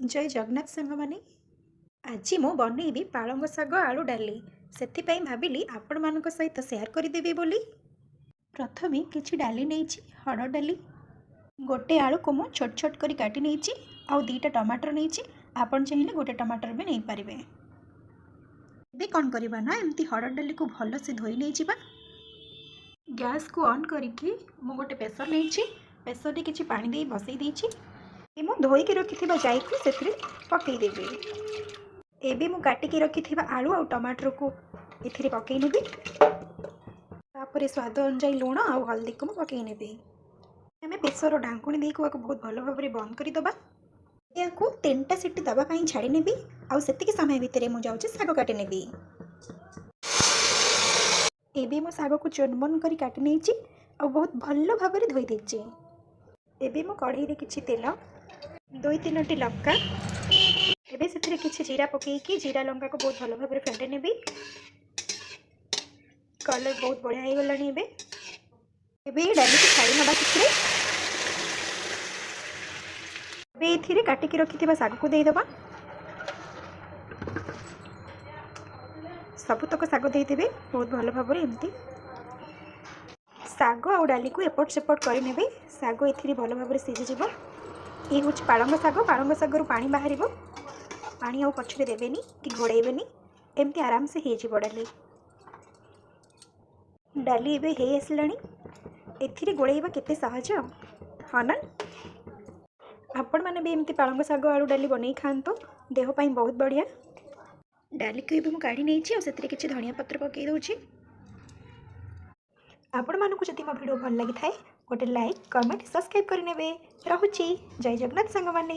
जय जगन्नाथ सांग माने आज मु बनईबी पालंग शाग आलू डाली से भाविली आपण मान सहित सेयार करदेवी बोली। प्रथमे किछि डाली नहीं हरड़ डाली गोटे आलू को मु छोट छोट करी काटी नहीं आउ दीटा टमाटर नहीं आपन चाहिए गोटे टमाटर भी नहीं पारे। ଏବେ कौन करवा ना एमती हरड़ डाली को भल से धोई नहीं जावा। गैस को ऑन करके मु गोटे प्रेसर नहीं प्रेसर रे किछि पानी दे बसई देछि मु धोईकी रखि जाई को से पकईदेवी। एबे मु काटिकी रखि आलू और टमाटर को ए पकई नेबी। तापर स्वाद अनुसार लुण और हल्दी को पकई नेबी। आम प्रेसर ढांकुणी दे बहुत भल भाव बंद करदे। या 3टा सीटी दवाई छाड़ी नेबी आउ सेतिकी समय भितर मु जाउछि साग काटी नेबी। एबे मो साग को चुनमुन करी काटी नेछि और बहुत भल भाव धोई देछि। एबे मो कढ़ई रे किछि तेल 2-3टी लंका एबे से किछि जीरा पकईकी जीरा लंका को बहुत भल भाव फेंटे नेबी। कलर बहुत बढ़िया हो गलानी। एबे डाली को छाड़ी नबा किछि एबे काटिकी रखिथिबा साग को देई दबा। सबुतक साग देदेवे बहुत भल भाव एमती साग और डाली को एपट सेपट कर नेबे। साग ए भल भाव सीझीज। ये हूँ पालंग साग रु पानी बाहर पानी आउ पछरे देवेनी कि घोड़ेबेनी एमती आराम से हो डाली। डाली एबे हे आसलानी एथिरे गोड़ेबा केते सहज हाँ ना। आपण मैंने भी एमती पालंग साग आलू डाली बनै खातो देह पाई बहुत बढ़िया। डाली को भी काढ़ी नहीं से किसी धनिया पत्र पकई दूची। आपण मानक जदि मो वीडियो भल लगी थाए गोटे लाइक कमेंट सब्सक्राइब करने। रहुची जय जगन्नाथ सांग माने।